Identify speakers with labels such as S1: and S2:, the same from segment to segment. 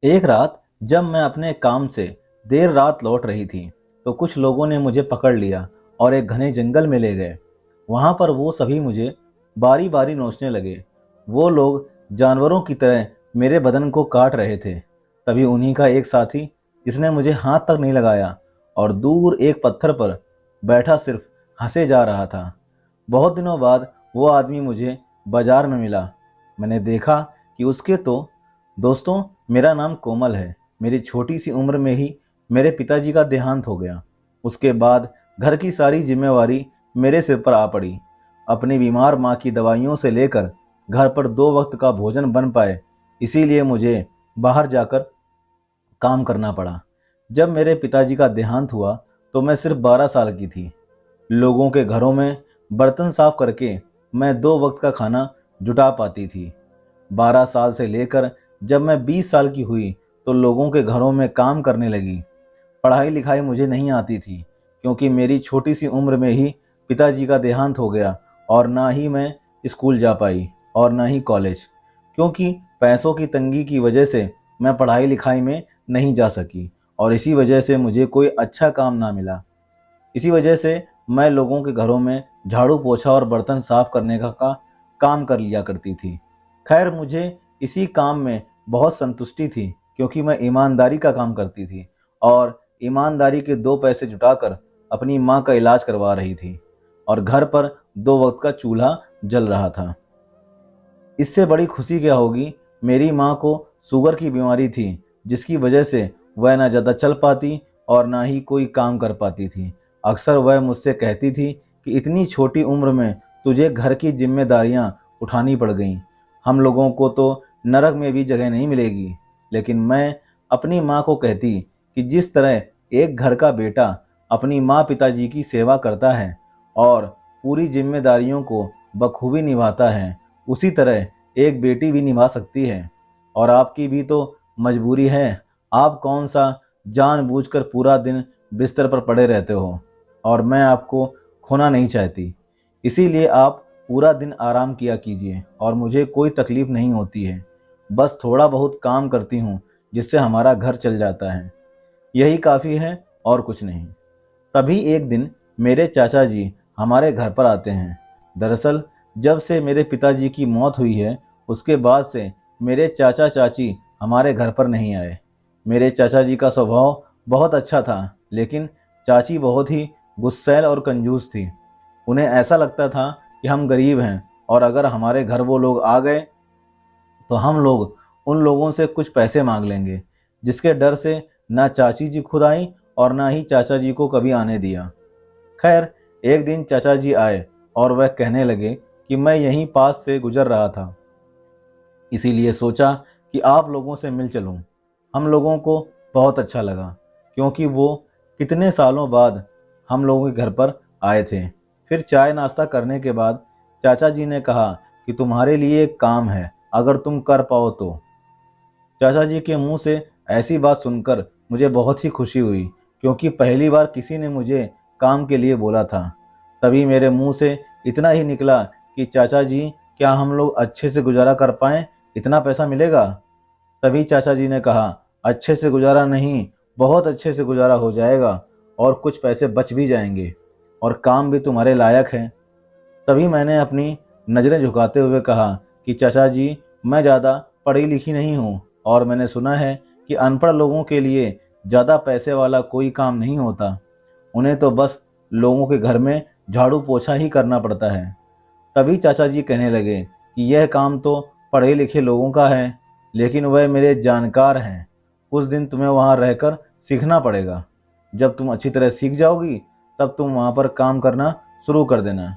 S1: एक रात जब मैं अपने काम से देर रात लौट रही थी तो कुछ लोगों ने मुझे पकड़ लिया और एक घने जंगल में ले गए। वहां पर वो सभी मुझे बारी बारी नोचने लगे। वो लोग जानवरों की तरह मेरे बदन को काट रहे थे। तभी उन्हीं का एक साथी, जिसने मुझे हाथ तक नहीं लगाया और दूर एक पत्थर पर बैठा सिर्फ हंसे जा रहा था। बहुत दिनों बाद वो आदमी मुझे बाजार में मिला। मैंने देखा कि उसके तो दोस्तों, मेरा नाम कोमल है। मेरी छोटी सी उम्र में ही मेरे पिताजी का देहांत हो गया। उसके बाद घर की सारी जिम्मेवारी मेरे सिर पर आ पड़ी। अपनी बीमार माँ की दवाइयों से लेकर घर पर 2 वक्त का भोजन बन पाए, इसीलिए मुझे बाहर जाकर काम करना पड़ा। जब मेरे पिताजी का देहांत हुआ तो मैं सिर्फ 12 साल की थी। लोगों के घरों में बर्तन साफ करके मैं 2 वक्त का खाना जुटा पाती थी। 12 साल से लेकर जब मैं 20 साल की हुई तो लोगों के घरों में काम करने लगी। पढ़ाई लिखाई मुझे नहीं आती थी, क्योंकि मेरी छोटी सी उम्र में ही पिताजी का देहांत हो गया और ना ही मैं स्कूल जा पाई और ना ही कॉलेज, क्योंकि पैसों की तंगी की वजह से मैं पढ़ाई लिखाई में नहीं जा सकी और इसी वजह से मुझे कोई अच्छा काम ना मिला। इसी वजह से मैं लोगों के घरों में झाड़ू पोछा और बर्तन साफ करने का काम कर लिया करती थी। खैर, मुझे इसी काम में बहुत संतुष्टि थी, क्योंकि मैं ईमानदारी का काम करती थी और ईमानदारी के 2 पैसे जुटाकर अपनी माँ का इलाज करवा रही थी और घर पर 2 वक्त का चूल्हा जल रहा था। इससे बड़ी खुशी क्या होगी। मेरी माँ को शुगर की बीमारी थी, जिसकी वजह से वह ना ज़्यादा चल पाती और ना ही कोई काम कर पाती थी। अक्सर वह मुझसे कहती थी कि इतनी छोटी उम्र में तुझे घर की जिम्मेदारियां उठानी पड़ गईं। हम लोगों को तो नरक में भी जगह नहीं मिलेगी। लेकिन मैं अपनी माँ को कहती कि जिस तरह एक घर का बेटा अपनी माँ पिताजी की सेवा करता है और पूरी जिम्मेदारियों को बखूबी निभाता है, उसी तरह एक बेटी भी निभा सकती है। और आपकी भी तो मजबूरी है। आप कौन सा जानबूझकर पूरा दिन बिस्तर पर पड़े रहते हो, और मैं आपको खोना नहीं चाहती। इसीलिए आप पूरा दिन आराम किया कीजिए और मुझे कोई तकलीफ नहीं होती है। बस थोड़ा बहुत काम करती हूँ, जिससे हमारा घर चल जाता है। यही काफ़ी है और कुछ नहीं। तभी एक दिन मेरे चाचा जी हमारे घर पर आते हैं। दरअसल जब से मेरे पिताजी की मौत हुई है, उसके बाद से मेरे चाचा चाची हमारे घर पर नहीं आए। मेरे चाचा जी का स्वभाव बहुत अच्छा था, लेकिन चाची बहुत ही गुस्सैल और कंजूस थी। उन्हें ऐसा लगता था कि हम गरीब हैं और अगर हमारे घर वो लोग आ गए तो हम लोग उन लोगों से कुछ पैसे मांग लेंगे, जिसके डर से ना चाची जी खुद आई और ना ही चाचा जी को कभी आने दिया। खैर, एक दिन चाचा जी आए और वह कहने लगे कि मैं यहीं पास से गुजर रहा था, इसीलिए सोचा कि आप लोगों से मिल चलूं। हम लोगों को बहुत अच्छा लगा, क्योंकि वो कितने सालों बाद हम लोगों के घर पर आए थे। फिर चाय नाश्ता करने के बाद चाचा जी ने कहा कि तुम्हारे लिए एक काम है, अगर तुम कर पाओ तो। चाचा जी के मुंह से ऐसी बात सुनकर मुझे बहुत ही खुशी हुई, क्योंकि पहली बार किसी ने मुझे काम के लिए बोला था। तभी मेरे मुंह से इतना ही निकला कि चाचा जी, क्या हम लोग अच्छे से गुजारा कर पाएं? इतना पैसा मिलेगा? तभी चाचा जी ने कहा, अच्छे से गुजारा नहीं, बहुत अच्छे से गुजारा हो जाएगा और कुछ पैसे बच भी जाएंगे और काम भी तुम्हारे लायक है। तभी मैंने अपनी नज़रें झुकाते हुए कहा कि चाचा जी, मैं ज़्यादा पढ़ी लिखी नहीं हूँ और मैंने सुना है कि अनपढ़ लोगों के लिए ज़्यादा पैसे वाला कोई काम नहीं होता। उन्हें तो बस लोगों के घर में झाड़ू पोछा ही करना पड़ता है। तभी चाचा जी कहने लगे कि यह काम तो पढ़े लिखे लोगों का है, लेकिन वह मेरे जानकार हैं। कुछ दिन तुम्हें वहाँ रहकर सीखना पड़ेगा। जब तुम अच्छी तरह सीख जाओगी, तब तुम वहाँ पर काम करना शुरू कर देना।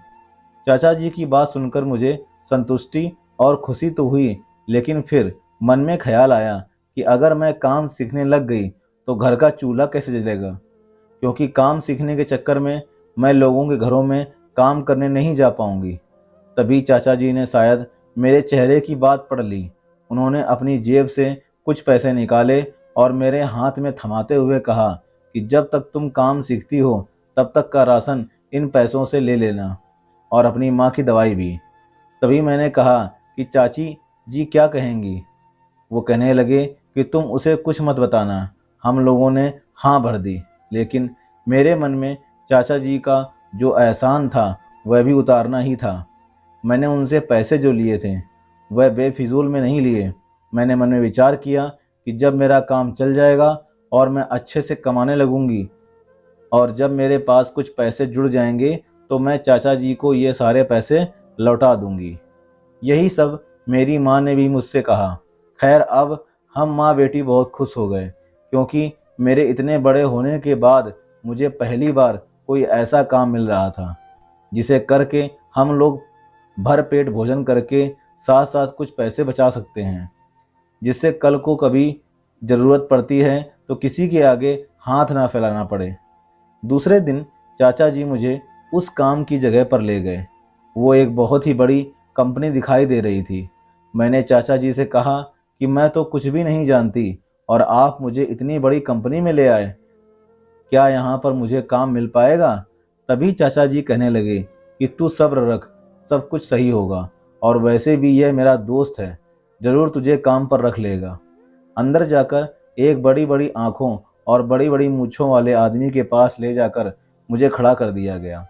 S1: चाचा जी की बात सुनकर मुझे संतुष्टि और खुशी तो हुई, लेकिन फिर मन में ख्याल आया कि अगर मैं काम सीखने लग गई तो घर का चूल्हा कैसे जलेगा, क्योंकि काम सीखने के चक्कर में मैं लोगों के घरों में काम करने नहीं जा पाऊंगी। तभी चाचा जी ने शायद मेरे चेहरे की बात पढ़ ली। उन्होंने अपनी जेब से कुछ पैसे निकाले और मेरे हाथ में थमाते हुए कहा कि जब तक तुम काम सीखती हो, तब तक का राशन इन पैसों से ले लेना और अपनी माँ की दवाई भी। तभी मैंने कहा कि चाची जी क्या कहेंगी? वो कहने लगे कि तुम उसे कुछ मत बताना। हम लोगों ने हाँ भर दी, लेकिन मेरे मन में चाचा जी का जो एहसान था वह भी उतारना ही था। मैंने उनसे पैसे जो लिए थे वह बेफिजूल में नहीं लिए। मैंने मन में विचार किया कि जब मेरा काम चल जाएगा और मैं अच्छे से कमाने लगूंगी और जब मेरे पास कुछ पैसे जुड़ जाएंगे तो मैं चाचा जी को ये सारे पैसे लौटा दूंगी। यही सब मेरी माँ ने भी मुझसे कहा। खैर, अब हम माँ बेटी बहुत खुश हो गए, क्योंकि मेरे इतने बड़े होने के बाद मुझे पहली बार कोई ऐसा काम मिल रहा था जिसे करके हम लोग भर पेट भोजन करके साथ साथ कुछ पैसे बचा सकते हैं, जिससे कल को कभी ज़रूरत पड़ती है तो किसी के आगे हाथ ना फैलाना पड़े। दूसरे दिन चाचा जी मुझे उस काम की जगह पर ले गए। वो एक बहुत ही बड़ी कंपनी दिखाई दे रही थी। मैंने चाचा जी से कहा कि मैं तो कुछ भी नहीं जानती और आप मुझे इतनी बड़ी कंपनी में ले आए, क्या यहाँ पर मुझे काम मिल पाएगा? तभी चाचा जी कहने लगे कि तू सब्र रख, सब कुछ सही होगा, और वैसे भी यह मेरा दोस्त है, जरूर तुझे काम पर रख लेगा। अंदर जाकर एक बड़ी बड़ी आंखों और बड़ी बड़ी मूंछों वाले आदमी के पास ले जाकर मुझे खड़ा कर दिया गया।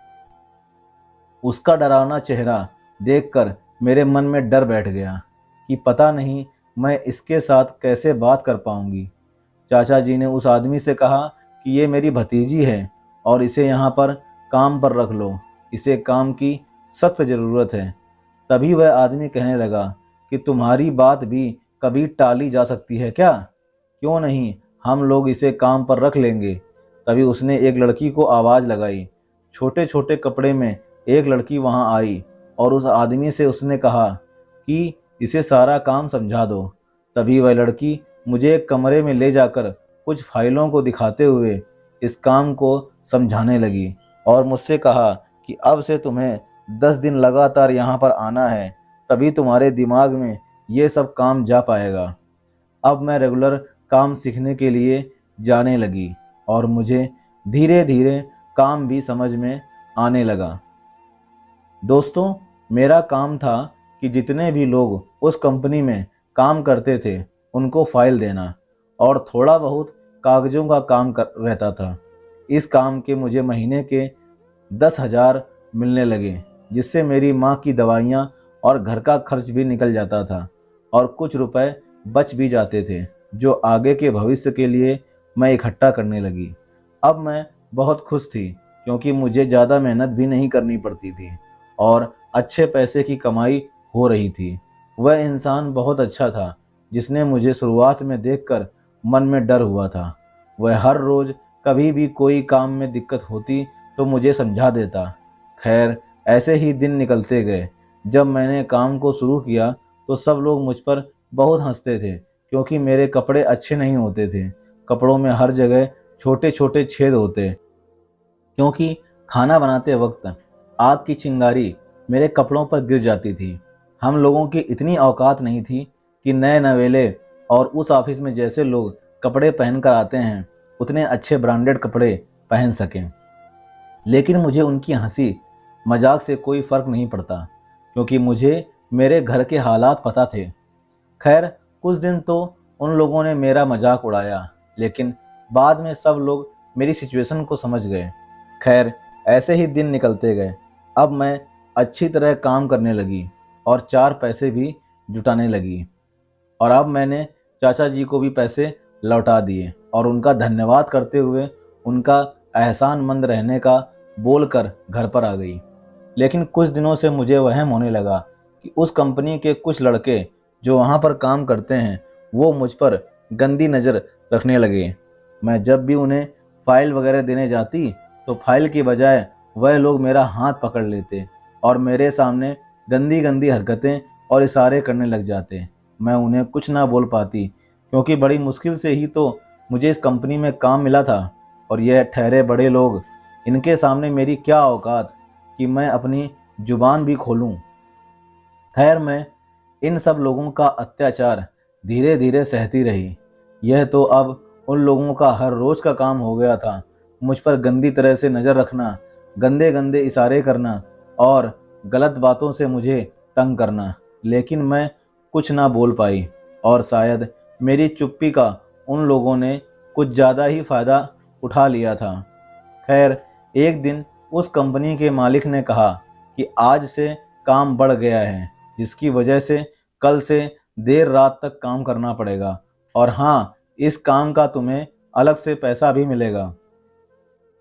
S1: उसका डरावना चेहरा देखकर मेरे मन में डर बैठ गया कि पता नहीं मैं इसके साथ कैसे बात कर पाऊंगी। चाचा जी ने उस आदमी से कहा कि ये मेरी भतीजी है और इसे यहाँ पर काम पर रख लो, इसे काम की सख्त ज़रूरत है। तभी वह आदमी कहने लगा कि तुम्हारी बात भी कभी टाली जा सकती है क्या? क्यों नहीं, हम लोग इसे काम पर रख लेंगे। तभी उसने एक लड़की को आवाज़ लगाई। छोटे छोटे कपड़े में एक लड़की वहां आई और उस आदमी से उसने कहा कि इसे सारा काम समझा दो। तभी वह लड़की मुझे एक कमरे में ले जाकर कुछ फाइलों को दिखाते हुए इस काम को समझाने लगी और मुझसे कहा कि अब से तुम्हें 10 दिन लगातार यहाँ पर आना है, तभी तुम्हारे दिमाग में ये सब काम जा पाएगा। अब मैं रेगुलर काम सीखने के लिए जाने लगी और मुझे धीरे धीरे काम भी समझ में आने लगा। दोस्तों, मेरा काम था कि जितने भी लोग उस कंपनी में काम करते थे उनको फाइल देना और थोड़ा बहुत कागज़ों का काम कर रहता था। इस काम के मुझे महीने के 10,000 मिलने लगे, जिससे मेरी माँ की दवाइयाँ और घर का खर्च भी निकल जाता था और कुछ रुपए बच भी जाते थे, जो आगे के भविष्य के लिए मैं इकट्ठा करने लगी। अब मैं बहुत खुश थी, क्योंकि मुझे ज़्यादा मेहनत भी नहीं करनी पड़ती थी और अच्छे पैसे की कमाई हो रही थी। वह इंसान बहुत अच्छा था जिसने मुझे शुरुआत में देखकर मन में डर हुआ था। वह हर रोज़ कभी भी कोई काम में दिक्कत होती तो मुझे समझा देता। खैर, ऐसे ही दिन निकलते गए। जब मैंने काम को शुरू किया तो सब लोग मुझ पर बहुत हंसते थे, क्योंकि मेरे कपड़े अच्छे नहीं होते थे। कपड़ों में हर जगह छोटे छोटे छेद होते, क्योंकि खाना बनाते वक्त आग की चिंगारी मेरे कपड़ों पर गिर जाती थी। हम लोगों की इतनी औकात नहीं थी कि नए नवेले और उस ऑफिस में जैसे लोग कपड़े पहन कर आते हैं उतने अच्छे ब्रांडेड कपड़े पहन सकें। लेकिन मुझे उनकी हंसी मजाक से कोई फ़र्क नहीं पड़ता, क्योंकि मुझे मेरे घर के हालात पता थे। खैर, कुछ दिन तो उन लोगों ने मेरा मजाक उड़ाया, लेकिन बाद में सब लोग मेरी सिचुएशन को समझ गए। खैर, ऐसे ही दिन निकलते गए। अब मैं अच्छी तरह काम करने लगी और 4 पैसे भी जुटाने लगी, और अब मैंने चाचा जी को भी पैसे लौटा दिए और उनका धन्यवाद करते हुए उनका एहसानमंद रहने का बोलकर घर पर आ गई। लेकिन कुछ दिनों से मुझे वहम होने लगा कि उस कंपनी के कुछ लड़के जो वहाँ पर काम करते हैं वो मुझ पर गंदी नज़र रखने लगे। मैं जब भी उन्हें फाइल वगैरह देने जाती तो फाइल की बजाय वह लोग मेरा हाथ पकड़ लेते और मेरे सामने गंदी गंदी हरकतें और इशारे करने लग जाते। मैं उन्हें कुछ ना बोल पाती, क्योंकि बड़ी मुश्किल से ही तो मुझे इस कंपनी में काम मिला था और यह ठहरे बड़े लोग, इनके सामने मेरी क्या औकात कि मैं अपनी जुबान भी खोलूं। खैर, मैं इन सब लोगों का अत्याचार धीरे धीरे सहती रही। यह तो अब उन लोगों का हर रोज़ का काम हो गया था, मुझ पर गंदी तरह से नज़र रखना, गंदे गंदे इशारे करना और गलत बातों से मुझे तंग करना। लेकिन मैं कुछ ना बोल पाई और शायद मेरी चुप्पी का उन लोगों ने कुछ ज़्यादा ही फ़ायदा उठा लिया था। खैर, एक दिन उस कंपनी के मालिक ने कहा कि आज से काम बढ़ गया है, जिसकी वजह से कल से देर रात तक काम करना पड़ेगा, और हाँ, इस काम का तुम्हें अलग से पैसा भी मिलेगा।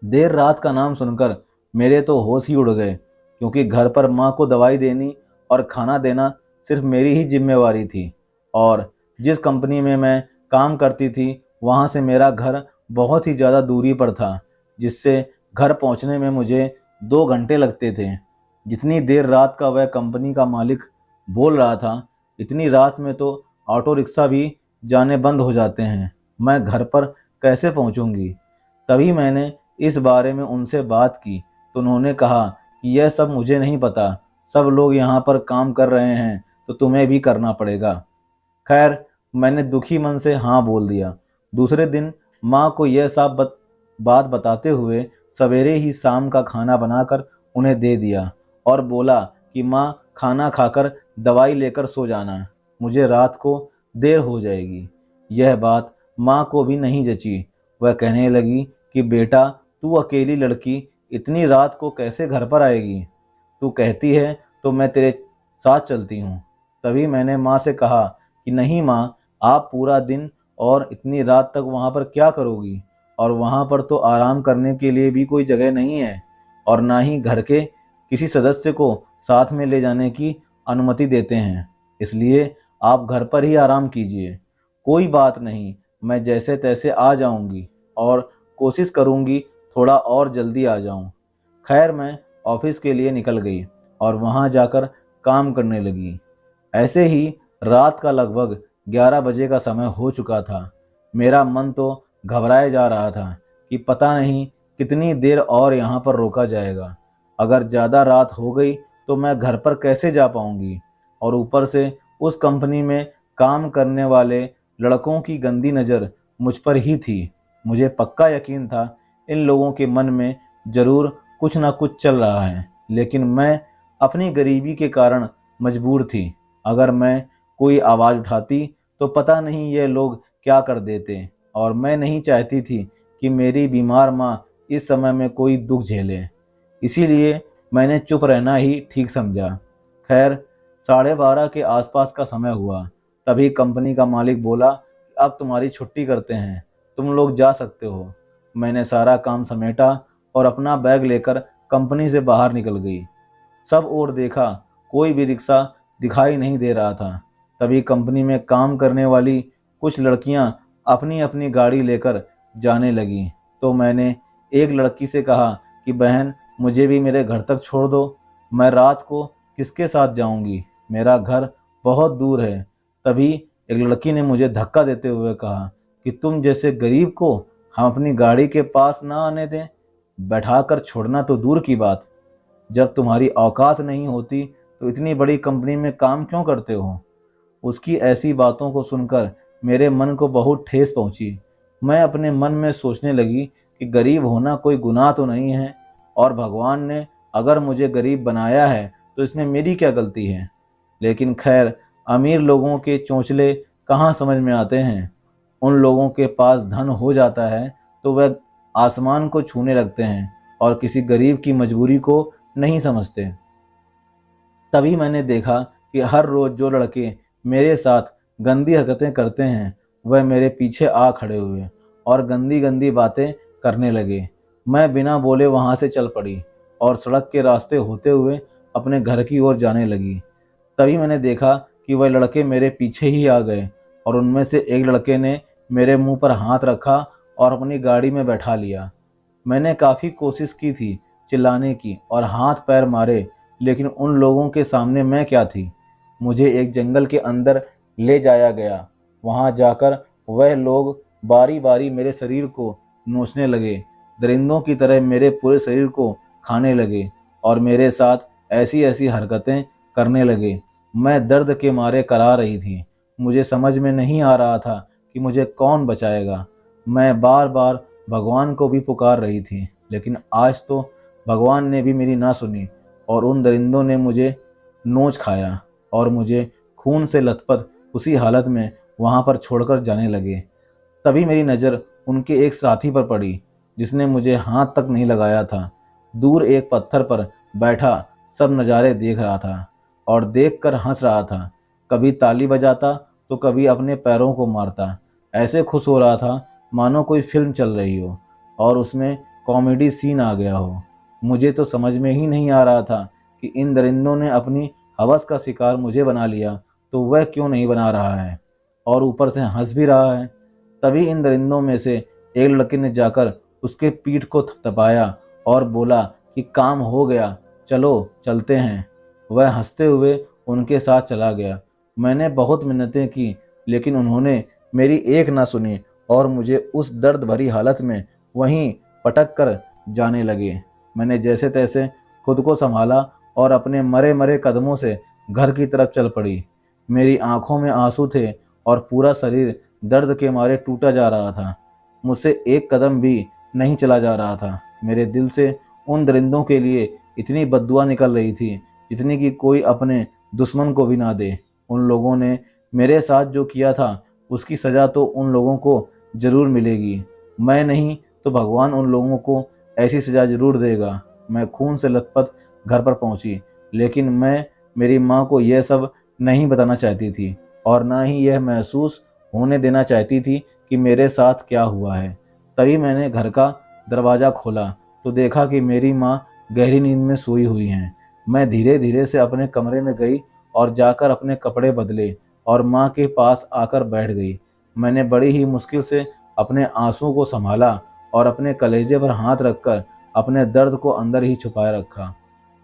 S1: देर रात का नाम सुनकर मेरे तो होश ही उड़ गए, क्योंकि घर पर माँ को दवाई देनी और खाना देना सिर्फ मेरी ही जिम्मेवारी थी। और जिस कंपनी में मैं काम करती थी, वहाँ से मेरा घर बहुत ही ज़्यादा दूरी पर था, जिससे घर पहुँचने में मुझे 2 घंटे लगते थे। जितनी देर रात का वह कंपनी का मालिक बोल रहा था, इतनी रात में तो ऑटो रिक्शा भी जाने बंद हो जाते हैं। मैं घर पर कैसे पहुँचूँगी? तभी मैंने इस बारे में उनसे बात की, तो उन्होंने कहा कि यह सब मुझे नहीं पता, सब लोग यहाँ पर काम कर रहे हैं तो तुम्हें भी करना पड़ेगा। खैर, मैंने दुखी मन से हाँ बोल दिया। दूसरे दिन माँ को यह सब बात बताते हुए सवेरे ही शाम का खाना बनाकर उन्हें दे दिया और बोला कि माँ, खाना खाकर दवाई लेकर सो जाना, मुझे रात को देर हो जाएगी। यह बात माँ को भी नहीं जची। वह कहने लगी कि बेटा, तू अकेली लड़की इतनी रात को कैसे घर पर आएगी? तू कहती है तो मैं तेरे साथ चलती हूँ। तभी मैंने माँ से कहा कि नहीं माँ, आप पूरा दिन और इतनी रात तक वहाँ पर क्या करोगी? और वहाँ पर तो आराम करने के लिए भी कोई जगह नहीं है, और ना ही घर के किसी सदस्य को साथ में ले जाने की अनुमति देते हैं। इसलिए आप घर पर ही आराम कीजिए। कोई बात नहीं, मैं जैसे तैसे आ जाऊंगी और कोशिश करूंगी थोड़ा और जल्दी आ जाऊं। खैर, मैं ऑफिस के लिए निकल गई और वहां जाकर काम करने लगी। ऐसे ही रात का लगभग 11 बजे का समय हो चुका था। मेरा मन तो घबराए जा रहा था कि पता नहीं कितनी देर और यहाँ पर रोका जाएगा। अगर ज़्यादा रात हो गई तो मैं घर पर कैसे जा पाऊंगी? और ऊपर से उस कंपनी में काम करने वाले लड़कों की गंदी नज़र मुझ पर ही थी। मुझे पक्का यकीन था इन लोगों के मन में ज़रूर कुछ ना कुछ चल रहा है, लेकिन मैं अपनी गरीबी के कारण मजबूर थी। अगर मैं कोई आवाज़ उठाती तो पता नहीं ये लोग क्या कर देते, और मैं नहीं चाहती थी कि मेरी बीमार माँ इस समय में कोई दुख झेले। इसीलिए मैंने चुप रहना ही ठीक समझा। खैर, 12:30 के आसपास का समय हुआ। तभी कंपनी का मालिक बोला, अब तुम्हारी छुट्टी करते हैं, तुम लोग जा सकते हो। मैंने सारा काम समेटा और अपना बैग लेकर कंपनी से बाहर निकल गई। सब ओर देखा, कोई भी रिक्शा दिखाई नहीं दे रहा था। तभी कंपनी में काम करने वाली कुछ लड़कियां अपनी अपनी गाड़ी लेकर जाने लगीं। तो मैंने एक लड़की से कहा कि बहन, मुझे भी मेरे घर तक छोड़ दो, मैं रात को किसके साथ जाऊंगी, मेरा घर बहुत दूर है। तभी एक लड़की ने मुझे धक्का देते हुए कहा कि तुम जैसे गरीब को हम अपनी गाड़ी के पास ना आने दें, बैठाकर छोड़ना तो दूर की बात, जब तुम्हारी औकात नहीं होती तो इतनी बड़ी कंपनी में काम क्यों करते हो? उसकी ऐसी बातों को सुनकर मेरे मन को बहुत ठेस पहुंची। मैं अपने मन में सोचने लगी कि गरीब होना कोई गुनाह तो नहीं है, और भगवान ने अगर मुझे गरीब बनाया है तो इसमें मेरी क्या गलती है। लेकिन खैर, अमीर लोगों के चोंचले कहाँ समझ में आते हैं। उन लोगों के पास धन हो जाता है तो वह आसमान को छूने लगते हैं और किसी गरीब की मजबूरी को नहीं समझते। तभी मैंने देखा कि हर रोज जो लड़के मेरे साथ गंदी हरकतें करते हैं, वह मेरे पीछे आ खड़े हुए और गंदी गंदी बातें करने लगे। मैं बिना बोले वहां से चल पड़ी और सड़क के रास्ते होते हुए अपने घर की ओर जाने लगी। तभी मैंने देखा कि वह लड़के मेरे पीछे ही आ गए, और उनमें से एक लड़के ने मेरे मुंह पर हाथ रखा और अपनी गाड़ी में बैठा लिया। मैंने काफ़ी कोशिश की थी चिल्लाने की और हाथ पैर मारे, लेकिन उन लोगों के सामने मैं क्या थी। मुझे एक जंगल के अंदर ले जाया गया। वहां जाकर वह लोग बारी बारी मेरे शरीर को नोचने लगे, दरिंदों की तरह मेरे पूरे शरीर को खाने लगे और मेरे साथ ऐसी ऐसी हरकतें करने लगे। मैं दर्द के मारे करा रही थी। मुझे समझ में नहीं आ रहा था कि मुझे कौन बचाएगा। मैं बार बार भगवान को भी पुकार रही थी, लेकिन आज तो भगवान ने भी मेरी ना सुनी और उन दरिंदों ने मुझे नोच खाया और मुझे खून से लथपथ उसी हालत में वहाँ पर छोड़कर जाने लगे। तभी मेरी नज़र उनके एक साथी पर पड़ी जिसने मुझे हाथ तक नहीं लगाया था। दूर एक पत्थर पर बैठा सब नज़ारे देख रहा था और देखकर हंस रहा था। कभी ताली बजाता तो कभी अपने पैरों को मारता। ऐसे खुश हो रहा था मानो कोई फिल्म चल रही हो और उसमें कॉमेडी सीन आ गया हो। मुझे तो समझ में ही नहीं आ रहा था कि इन दरिंदों ने अपनी हवस का शिकार मुझे बना लिया तो वह क्यों नहीं बना रहा है और ऊपर से हंस भी रहा है। तभी इन दरिंदों में से एक लड़के ने जाकर उसके पीठ को थपथपाया और बोला कि काम हो गया, चलो चलते हैं। वह हंसते हुए उनके साथ चला गया। मैंने बहुत मिन्नतें की लेकिन उन्होंने मेरी एक ना सुनी और मुझे उस दर्द भरी हालत में वहीं पटक कर जाने लगे। मैंने जैसे तैसे खुद को संभाला और अपने मरे मरे कदमों से घर की तरफ चल पड़ी। मेरी आंखों में आंसू थे और पूरा शरीर दर्द के मारे टूटा जा रहा था। मुझसे एक कदम भी नहीं चला जा रहा था। मेरे दिल से उन दरिंदों के लिए इतनी बद्दुआ निकल रही थी जितनी कि कोई अपने दुश्मन को भी ना दे। उन लोगों ने मेरे साथ जो किया था उसकी सज़ा तो उन लोगों को ज़रूर मिलेगी। मैं नहीं तो भगवान उन लोगों को ऐसी सज़ा ज़रूर देगा। मैं खून से लथपथ घर पर पहुंची लेकिन मैं मेरी माँ को यह सब नहीं बताना चाहती थी और ना ही यह महसूस होने देना चाहती थी कि मेरे साथ क्या हुआ है। तभी मैंने घर का दरवाज़ा खोला तो देखा कि मेरी माँ गहरी नींद में सोई हुई हैं। मैं धीरे धीरे से अपने कमरे में गई और जाकर अपने कपड़े बदले और माँ के पास आकर बैठ गई। मैंने बड़ी ही मुश्किल से अपने आंसुओं को संभाला और अपने कलेजे पर हाथ रखकर अपने दर्द को अंदर ही छुपाए रखा।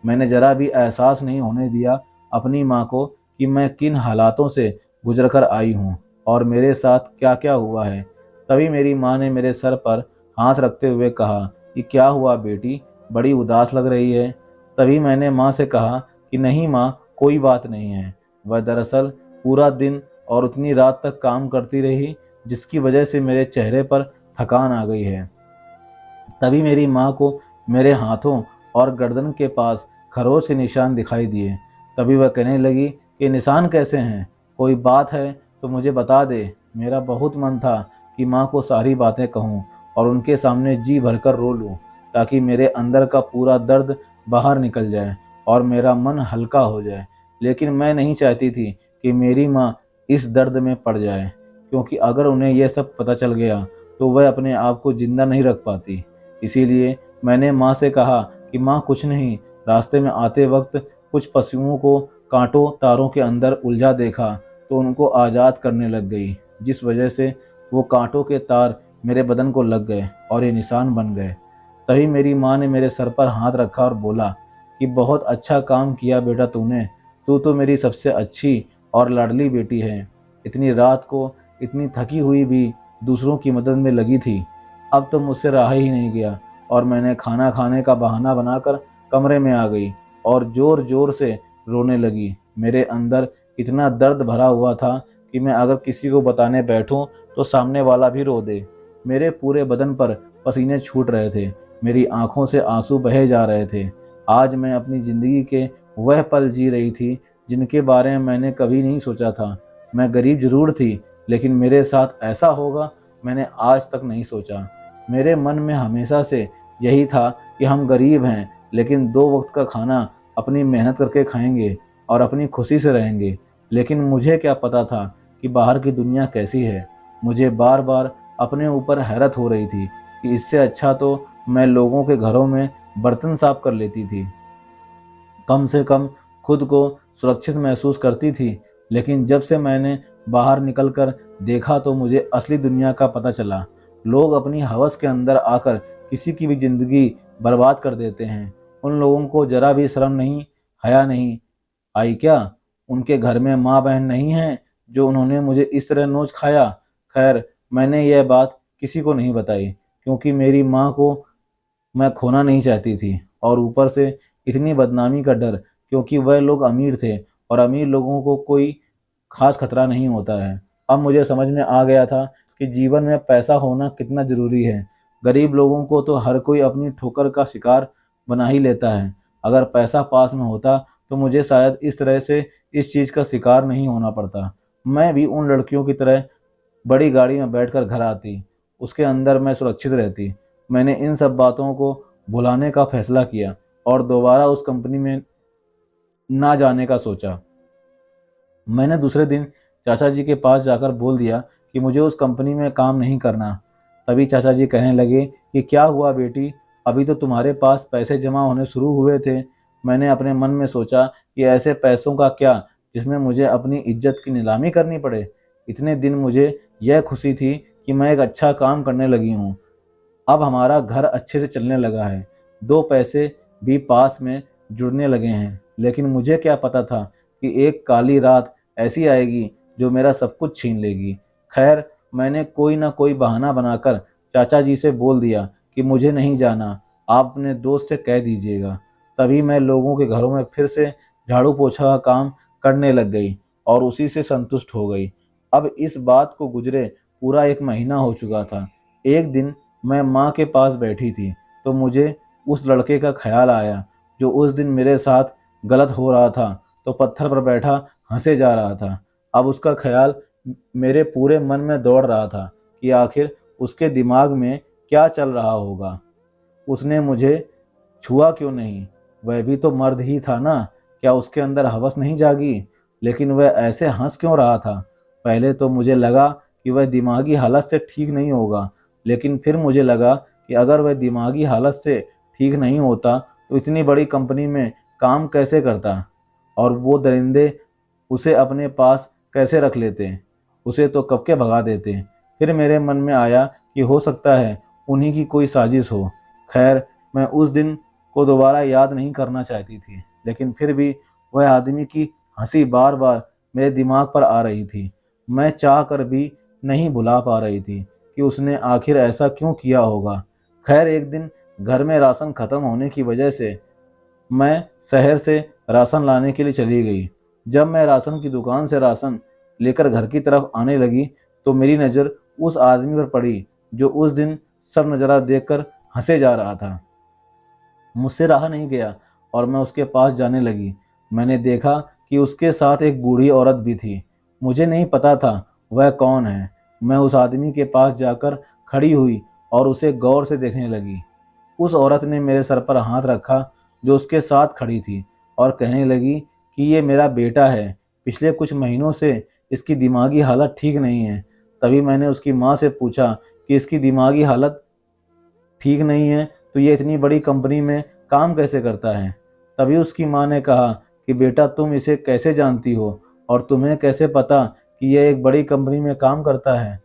S1: मैंने जरा भी एहसास नहीं होने दिया अपनी माँ को कि मैं किन हालातों से गुजर कर आई हूँ और मेरे साथ क्या क्या हुआ है। तभी मेरी माँ ने मेरे सर पर हाथ रखते हुए कहा कि क्या हुआ बेटी, बड़ी उदास लग रही है। तभी मैंने माँ से कहा कि नहीं माँ, कोई बात नहीं है। वह दरअसल पूरा दिन और उतनी रात तक काम करती रही जिसकी वजह से मेरे चेहरे पर थकान आ गई है। तभी मेरी माँ को मेरे हाथों और गर्दन के पास खरोच के निशान दिखाई दिए। तभी वह कहने लगी कि निशान कैसे हैं, कोई बात है तो मुझे बता दे। मेरा बहुत मन था कि माँ को सारी बातें कहूँ और उनके सामने जी भरकर रो लूँ ताकि मेरे अंदर का पूरा दर्द बाहर निकल जाए और मेरा मन हल्का हो जाए। लेकिन मैं नहीं चाहती थी कि मेरी माँ इस दर्द में पड़ जाए, क्योंकि अगर उन्हें यह सब पता चल गया तो वह अपने आप को जिंदा नहीं रख पाती। इसीलिए मैंने माँ से कहा कि माँ कुछ नहीं, रास्ते में आते वक्त कुछ पशुओं को कांटों तारों के अंदर उलझा देखा तो उनको आज़ाद करने लग गई, जिस वजह से वो कांटों के तार मेरे बदन को लग गए और ये निशान बन गए। तभी मेरी माँ ने मेरे सर पर हाथ रखा और बोला कि बहुत अच्छा काम किया बेटा तूने, तू तो मेरी सबसे अच्छी और लाडली बेटी है। इतनी रात को इतनी थकी हुई भी दूसरों की मदद में लगी थी। अब तो मुझसे रहा ही नहीं गया और मैंने खाना खाने का बहाना बनाकर कमरे में आ गई और ज़ोर ज़ोर से रोने लगी। मेरे अंदर इतना दर्द भरा हुआ था कि मैं अगर किसी को बताने बैठूं तो सामने वाला भी रो दे। मेरे पूरे बदन पर पसीने छूट रहे थे, मेरी आंखों से आंसू बहे जा रहे थे। आज मैं अपनी ज़िंदगी के वह पल जी रही थी जिनके बारे में मैंने कभी नहीं सोचा था। मैं गरीब जरूर थी लेकिन मेरे साथ ऐसा होगा मैंने आज तक नहीं सोचा। मेरे मन में हमेशा से यही था कि हम गरीब हैं लेकिन 2 वक्त का खाना अपनी मेहनत करके खाएंगे और अपनी खुशी से रहेंगे। लेकिन मुझे क्या पता था कि बाहर की दुनिया कैसी है। मुझे बार बार अपने ऊपर हैरत हो रही थी कि इससे अच्छा तो मैं लोगों के घरों में बर्तन साफ कर लेती थी, कम से कम खुद को सुरक्षित महसूस करती थी। लेकिन जब से मैंने बाहर निकलकर देखा तो मुझे असली दुनिया का पता चला। लोग अपनी हवस के अंदर आकर किसी की भी ज़िंदगी बर्बाद कर देते हैं। उन लोगों को ज़रा भी शर्म नहीं, हया नहीं आई क्या? उनके घर में माँ बहन नहीं है जो उन्होंने मुझे इस तरह नोच खाया? खैर, मैंने यह बात किसी को नहीं बताई क्योंकि मेरी माँ को मैं खोना नहीं चाहती थी और ऊपर से इतनी बदनामी का डर, क्योंकि वह लोग अमीर थे और अमीर लोगों को कोई खास खतरा नहीं होता है। अब मुझे समझ में आ गया था कि जीवन में पैसा होना कितना ज़रूरी है। गरीब लोगों को तो हर कोई अपनी ठोकर का शिकार बना ही लेता है। अगर पैसा पास में होता तो मुझे शायद इस तरह से इस चीज़ का शिकार नहीं होना पड़ता। मैं भी उन लड़कियों की तरह बड़ी गाड़ी में बैठकर घर आती, उसके अंदर मैं सुरक्षित रहती। मैंने इन सब बातों को भुलाने का फैसला किया और दोबारा उस कंपनी में ना जाने का सोचा। मैंने दूसरे दिन चाचा जी के पास जाकर बोल दिया कि मुझे उस कंपनी में काम नहीं करना। तभी चाचा जी कहने लगे कि क्या हुआ बेटी, अभी तो तुम्हारे पास पैसे जमा होने शुरू हुए थे। मैंने अपने मन में सोचा कि ऐसे पैसों का क्या जिसमें मुझे अपनी इज्जत की नीलामी करनी पड़े। इतने दिन मुझे यह खुशी थी कि मैं एक अच्छा काम करने लगी हूँ। अब हमारा घर अच्छे से चलने लगा है, दो पैसे भी पास में जुड़ने लगे हैं। लेकिन मुझे क्या पता था कि एक काली रात ऐसी आएगी जो मेरा सब कुछ छीन लेगी। खैर, मैंने कोई ना कोई बहाना बनाकर चाचा जी से बोल दिया कि मुझे नहीं जाना, आप अपने दोस्त से कह दीजिएगा। तभी मैं लोगों के घरों में फिर से झाड़ू पोछा का काम करने लग गई और उसी से संतुष्ट हो गई। अब इस बात को गुजरे पूरा 1 महीना हो चुका था। एक दिन मैं माँ के पास बैठी थी तो मुझे उस लड़के का ख्याल आया जो उस दिन मेरे साथ गलत हो रहा था, तो पत्थर पर बैठा हंसे जा रहा था। अब उसका ख्याल मेरे पूरे मन में दौड़ रहा था कि आखिर उसके दिमाग में क्या चल रहा होगा। उसने मुझे छुआ क्यों नहीं? वह भी तो मर्द ही था ना, क्या उसके अंदर हवस नहीं जागी? लेकिन वह ऐसे हंस क्यों रहा था? पहले तो मुझे लगा कि वह दिमागी हालत से ठीक नहीं होगा, लेकिन फिर मुझे लगा कि अगर वह दिमागी हालत से ठीक नहीं होता तो इतनी बड़ी कंपनी में काम कैसे करता और वो दरिंदे उसे अपने पास कैसे रख लेते? उसे तो कब के भगा देते। फिर मेरे मन में आया कि हो सकता है उन्हीं की कोई साजिश हो। खैर, मैं उस दिन को दोबारा याद नहीं करना चाहती थी, लेकिन फिर भी वह आदमी की हंसी बार बार मेरे दिमाग पर आ रही थी। मैं चाह कर भी नहीं भुला पा रही थी कि उसने आखिर ऐसा क्यों किया होगा। खैर, एक दिन घर में राशन खत्म होने की वजह से मैं शहर से राशन लाने के लिए चली गई। जब मैं राशन की दुकान से राशन लेकर घर की तरफ आने लगी तो मेरी नज़र उस आदमी पर पड़ी जो उस दिन सब नज़ारा देखकर हंसे जा रहा था। मुझसे रहा नहीं गया और मैं उसके पास जाने लगी। मैंने देखा कि उसके साथ एक बूढ़ी औरत भी थी। मुझे नहीं पता था वह कौन है। मैं उस आदमी के पास जाकर खड़ी हुई और उसे गौर से देखने लगी। उस औरत ने मेरे सर पर हाथ रखा जो उसके साथ खड़ी थी और कहने लगी कि ये मेरा बेटा है। पिछले कुछ महीनों से इसकी दिमागी हालत ठीक नहीं है। तभी मैंने उसकी माँ से पूछा कि इसकी दिमागी हालत ठीक नहीं है तो ये इतनी बड़ी कंपनी में काम कैसे करता है? तभी उसकी माँ ने कहा कि बेटा, तुम इसे कैसे जानती हो और तुम्हें कैसे पता कि यह एक बड़ी कंपनी में काम करता है?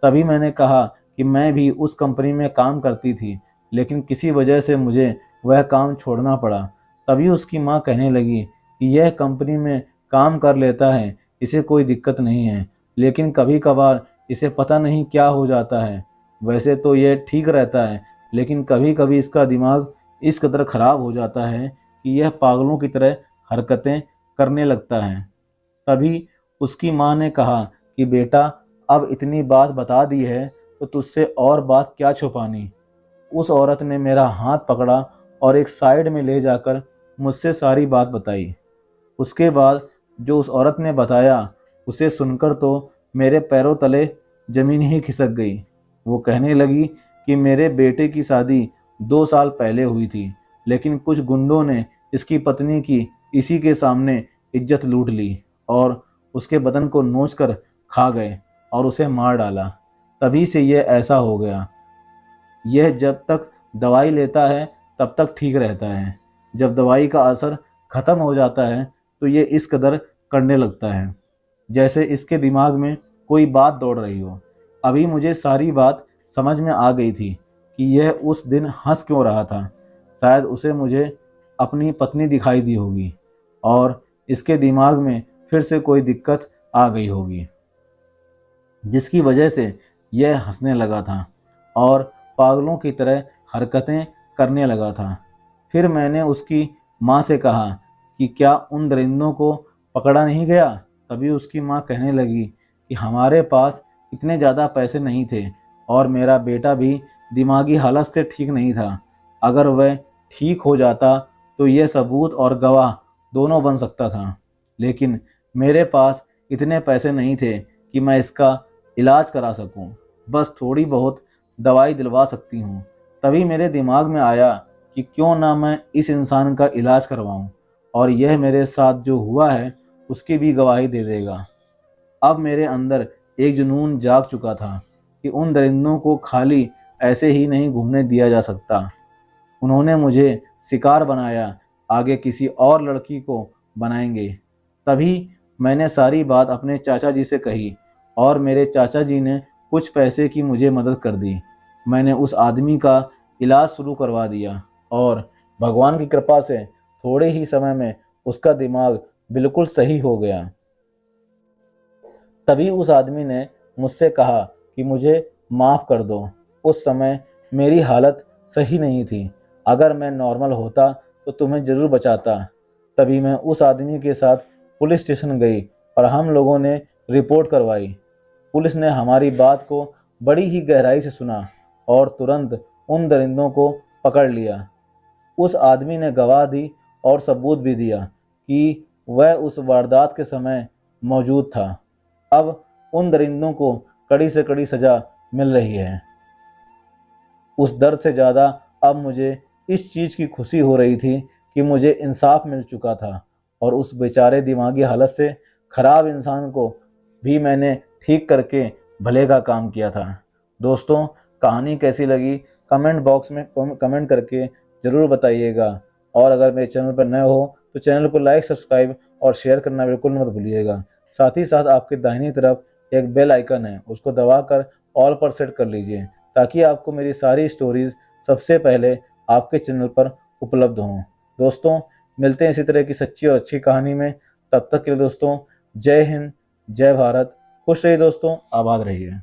S1: तभी मैंने कहा कि मैं भी उस कंपनी में काम करती थी, लेकिन किसी वजह से मुझे वह काम छोड़ना पड़ा। तभी उसकी माँ कहने लगी कि यह कंपनी में काम कर लेता है, इसे कोई दिक्कत नहीं है, लेकिन कभी कभार इसे पता नहीं क्या हो जाता है। वैसे तो यह ठीक रहता है, लेकिन कभी कभी इसका दिमाग इस कदर खराब हो जाता है कि यह पागलों की तरह हरकतें करने लगता है। तभी उसकी माँ ने कहा कि बेटा, अब इतनी बात बता दी है तो तुझसे और बात क्या छुपानी। उस औरत ने मेरा हाथ पकड़ा और एक साइड में ले जाकर मुझसे सारी बात बताई। उसके बाद जो उस औरत ने बताया उसे सुनकर तो मेरे पैरों तले जमीन ही खिसक गई। वो कहने लगी कि मेरे बेटे की शादी 2 साल पहले हुई थी, लेकिन कुछ गुंडों ने इसकी पत्नी की इसी के सामने इज्जत लूट ली और उसके बदन को नोच कर खा गए और उसे मार डाला। तभी से यह ऐसा हो गया। यह जब तक दवाई लेता है तब तक ठीक रहता है। जब दवाई का असर खत्म हो जाता है तो ये इस कदर करने लगता है जैसे इसके दिमाग में कोई बात दौड़ रही हो। अभी मुझे सारी बात समझ में आ गई थी कि यह उस दिन हंस क्यों रहा था। शायद उसे मुझे अपनी पत्नी दिखाई दी होगी और इसके दिमाग में फिर से कोई दिक्कत आ गई होगी जिसकी वजह से यह हंसने लगा था और पागलों की तरह हरकतें करने लगा था। फिर मैंने उसकी माँ से कहा कि क्या उन दरिंदों को पकड़ा नहीं गया? तभी उसकी माँ कहने लगी कि हमारे पास इतने ज़्यादा पैसे नहीं थे और मेरा बेटा भी दिमागी हालत से ठीक नहीं था। अगर वह ठीक हो जाता तो यह सबूत और गवाह दोनों बन सकता था, लेकिन मेरे पास इतने पैसे नहीं थे कि मैं इसका इलाज करा सकूं। बस थोड़ी बहुत दवाई दिलवा सकती हूँ। तभी मेरे दिमाग में आया कि क्यों ना मैं इस इंसान का इलाज करवाऊं, और यह मेरे साथ जो हुआ है उसकी भी गवाही दे देगा। अब मेरे अंदर एक जुनून जाग चुका था कि उन दरिंदों को खाली ऐसे ही नहीं घूमने दिया जा सकता। उन्होंने मुझे शिकार बनाया, आगे किसी और लड़की को बनाएंगे। तभी मैंने सारी बात अपने चाचा जी से कही, और मेरे चाचा जी ने कुछ पैसे की मुझे मदद कर दी। मैंने उस आदमी का इलाज शुरू करवा दिया, और भगवान की कृपा से थोड़े ही समय में उसका दिमाग बिल्कुल सही हो गया। तभी उस आदमी ने मुझसे कहा कि मुझे माफ़ कर दो। उस समय मेरी हालत सही नहीं थी। अगर मैं नॉर्मल होता तो तुम्हें ज़रूर बचाता। तभी मैं उस आदमी के साथ पुलिस स्टेशन गई और हम लोगों ने रिपोर्ट करवाई। पुलिस ने हमारी बात को बड़ी ही गहराई से सुना और तुरंत उन दरिंदों को पकड़ लिया। उस आदमी ने गवाह दी और सबूत भी दिया कि वह उस वारदात के समय मौजूद था। अब उन दरिंदों को कड़ी से कड़ी सजा मिल रही है। उस दर्द से ज़्यादा अब मुझे इस चीज़ की खुशी हो रही थी कि मुझे इंसाफ मिल चुका था, और उस बेचारे दिमागी हालत से खराब इंसान को भी मैंने ठीक करके भले का काम किया था। दोस्तों, कहानी कैसी लगी कमेंट बॉक्स में कमेंट करके ज़रूर बताइएगा, और अगर मेरे चैनल पर नए हो तो चैनल को लाइक, सब्सक्राइब और शेयर करना बिल्कुल मत भूलिएगा। साथ ही साथ आपके दाहिनी तरफ एक बेल आइकन है, उसको दबाकर ऑल पर सेट कर लीजिए, ताकि आपको मेरी सारी स्टोरीज सबसे पहले आपके चैनल पर उपलब्ध हों। दोस्तों, मिलते हैं इसी तरह की सच्ची और अच्छी कहानी में। तब तक के लिए दोस्तों, जय हिंद, जय भारत। खुश रहिए दोस्तों, आबाद रहिए।